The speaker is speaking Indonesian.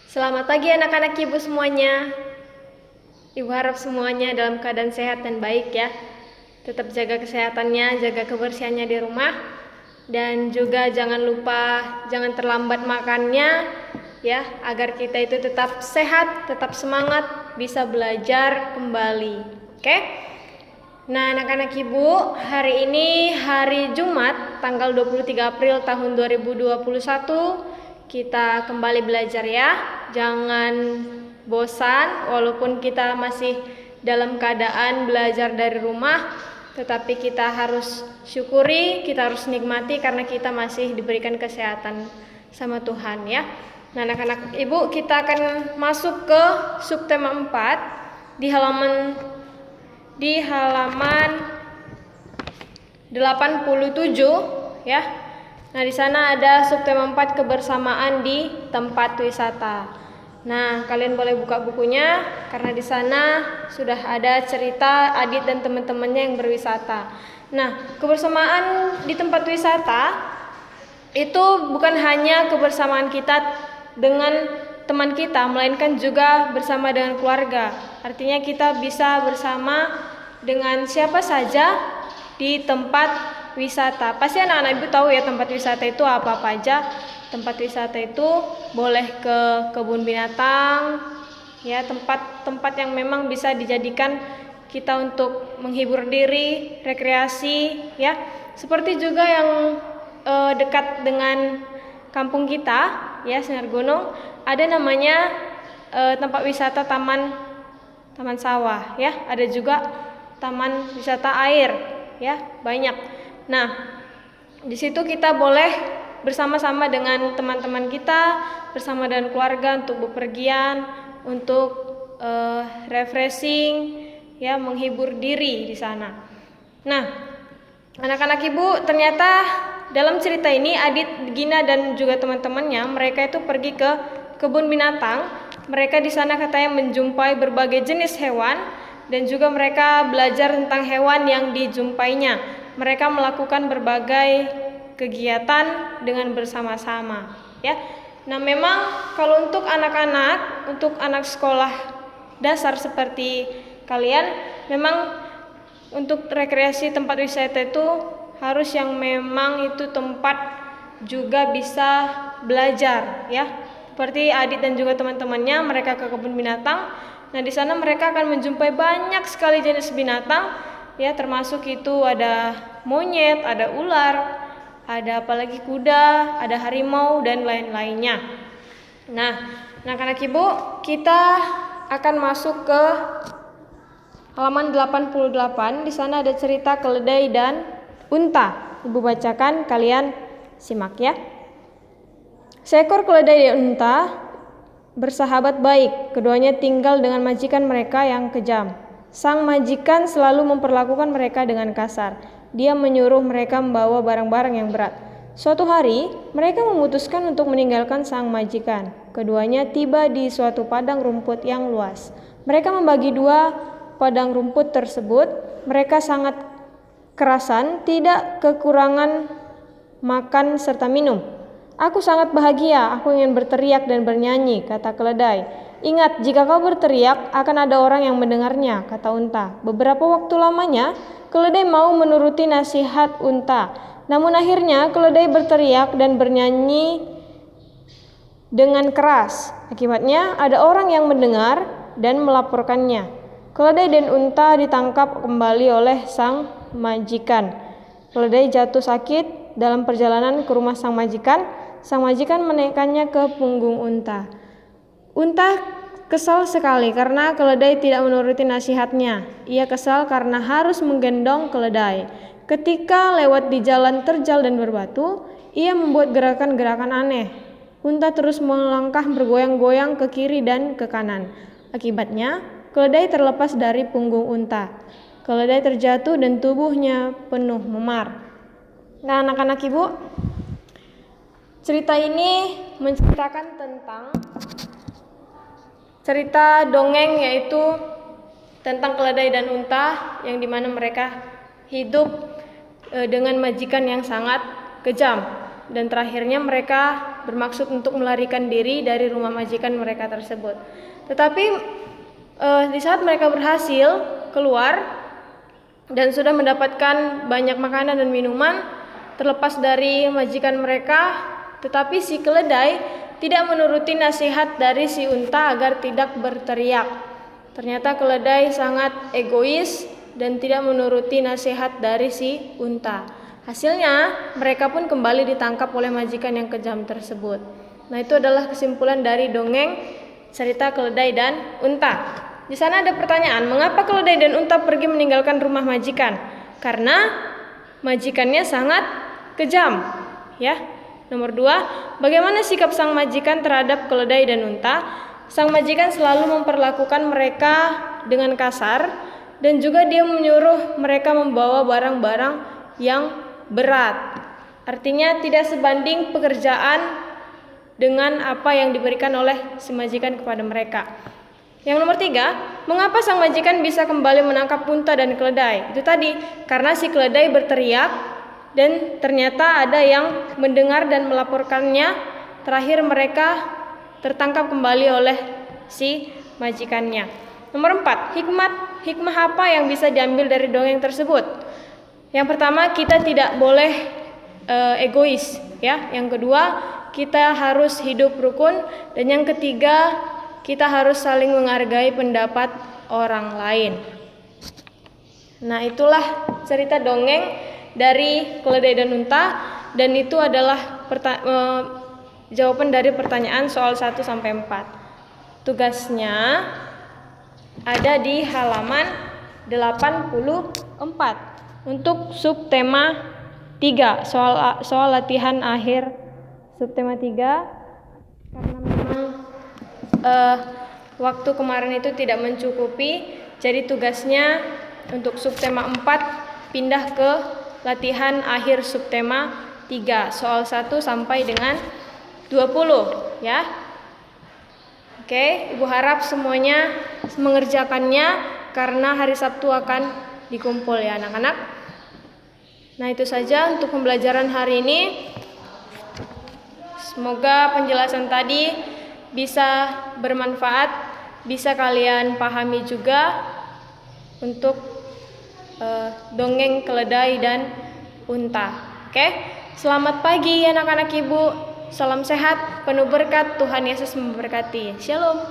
Selamat pagi anak-anak ibu semuanya. Ibu harap semuanya dalam keadaan sehat dan baik ya. Tetap jaga kesehatannya, jaga kebersihannya di rumah. Dan juga jangan lupa jangan terlambat makannya ya, agar kita itu tetap sehat, tetap semangat, bisa belajar kembali. Oke? Nah, anak-anak ibu, hari ini hari Jumat, tanggal 23 April tahun 2021, kita kembali belajar ya. Jangan bosan walaupun kita masih dalam keadaan belajar dari rumah, tetapi kita harus syukuri, kita harus nikmati karena kita masih diberikan kesehatan sama Tuhan ya. Nah, anak-anak ibu, kita akan masuk ke subtema 4 di halaman 87 ya. Nah, di sana ada subtema 4 kebersamaan di tempat wisata. Nah, kalian boleh buka bukunya karena di sana sudah ada cerita Adit dan teman-temannya yang berwisata. Nah, kebersamaan di tempat wisata itu bukan hanya kebersamaan kita dengan teman kita, melainkan juga bersama dengan keluarga. Artinya kita bisa bersama dengan siapa saja di tempat wisata. Pasti anak-anak ibu tahu ya tempat wisata itu apa-apa aja. Tempat wisata itu boleh ke kebun binatang, ya, tempat-tempat yang memang bisa dijadikan kita untuk menghibur diri, rekreasi, ya. Seperti juga yang dekat dengan kampung kita, ya, Sinar Gunung, ada namanya tempat wisata Taman Sawah, ya. Ada juga Taman Wisata Air, ya, banyak. Nah, di situ kita boleh bersama-sama dengan teman-teman kita, bersama dengan keluarga untuk bepergian, untuk refreshing, ya, menghibur diri di sana. Nah, anak-anak ibu, ternyata dalam cerita ini Adit, Gina dan juga teman-temannya, mereka itu pergi ke kebun binatang. Mereka di sana katanya menjumpai berbagai jenis hewan dan juga mereka belajar tentang hewan yang dijumpainya. Mereka melakukan berbagai kegiatan dengan bersama-sama, ya. Nah, memang kalau untuk anak-anak, untuk anak sekolah dasar seperti kalian, memang untuk rekreasi tempat wisata itu harus yang memang itu tempat juga bisa belajar, ya. Seperti Adit dan juga teman-temannya, mereka ke kebun binatang. Nah, di sana mereka akan menjumpai banyak sekali jenis binatang, ya, termasuk itu ada monyet, ada ular, ada apalagi kuda, ada harimau dan lain-lainnya. Nah, anak-anak ibu, kita akan masuk ke halaman 88. Di sana ada cerita keledai dan unta. Ibu bacakan, kalian simak ya. Seekor keledai dan unta bersahabat baik. Keduanya tinggal dengan majikan mereka yang kejam. Sang majikan selalu memperlakukan mereka dengan kasar. Dia menyuruh mereka membawa barang-barang yang berat. Suatu hari, mereka memutuskan untuk meninggalkan sang majikan. Keduanya tiba di suatu padang rumput yang luas. Mereka membagi dua padang rumput tersebut. Mereka sangat kerasan, tidak kekurangan makan serta minum. Aku sangat bahagia, aku ingin berteriak dan bernyanyi, kata keledai. Ingat, jika kau berteriak, akan ada orang yang mendengarnya, kata unta. Beberapa waktu lamanya, keledai mau menuruti nasihat unta. Namun akhirnya keledai berteriak dan bernyanyi dengan keras. Akibatnya ada orang yang mendengar dan melaporkannya. Keledai dan unta ditangkap kembali oleh sang majikan. Keledai jatuh sakit dalam perjalanan ke rumah sang majikan. Sang majikan menaikkannya ke punggung unta. Unta kesal sekali karena keledai tidak menuruti nasihatnya. Ia kesal karena harus menggendong keledai. Ketika lewat di jalan terjal dan berbatu, ia membuat gerakan-gerakan aneh. Unta terus melangkah bergoyang-goyang ke kiri dan ke kanan. Akibatnya, keledai terlepas dari punggung unta. Keledai terjatuh dan tubuhnya penuh memar. Nah, anak-anak ibu, cerita ini menceritakan tentang cerita dongeng, yaitu tentang keledai dan unta yang dimana mereka hidup dengan majikan yang sangat kejam, dan terakhirnya mereka bermaksud untuk melarikan diri dari rumah majikan mereka tersebut. Tetapi di saat mereka berhasil keluar dan sudah mendapatkan banyak makanan dan minuman terlepas dari majikan mereka, tetapi si keledai tidak menuruti nasihat dari si unta agar tidak berteriak. Ternyata keledai sangat egois dan tidak menuruti nasihat dari si unta. Hasilnya mereka pun kembali ditangkap oleh majikan yang kejam tersebut. Nah, itu adalah kesimpulan dari dongeng cerita keledai dan unta. Di sana ada pertanyaan, mengapa keledai dan unta pergi meninggalkan rumah majikan? Karena majikannya sangat kejam, ya. Nomor 2, bagaimana sikap sang majikan terhadap keledai dan unta? Sang majikan selalu memperlakukan mereka dengan kasar dan juga dia menyuruh mereka membawa barang-barang yang berat. Artinya tidak sebanding pekerjaan dengan apa yang diberikan oleh si majikan kepada mereka. Yang nomor 3, mengapa sang majikan bisa kembali menangkap unta dan keledai? Itu tadi, karena si keledai berteriak dan ternyata ada yang mendengar dan melaporkannya. Terakhir mereka tertangkap kembali oleh si majikannya. Nomor 4, hikmah apa yang bisa diambil dari dongeng tersebut? Yang pertama, kita tidak boleh egois, ya. Yang kedua, kita harus hidup rukun, dan yang ketiga, kita harus saling menghargai pendapat orang lain. Nah, itulah cerita dongeng dari keledai dan unta, dan itu adalah jawaban dari pertanyaan soal 1 sampai 4. Tugasnya ada di halaman 84 untuk subtema 3, soal latihan akhir subtema 3. Karena memang waktu kemarin itu tidak mencukupi, jadi tugasnya untuk subtema 4 pindah ke latihan akhir subtema 3, soal 1 sampai dengan 20, ya. Oke, Ibu harap semuanya mengerjakannya karena hari Sabtu akan dikumpul, ya anak-anak. Nah, itu saja untuk pembelajaran hari ini. Semoga penjelasan tadi bisa bermanfaat, bisa kalian pahami juga untuk dongeng keledai dan unta. Oke, selamat pagi anak-anak Ibu. Salam sehat, penuh berkat, Tuhan Yesus memberkati. Shalom.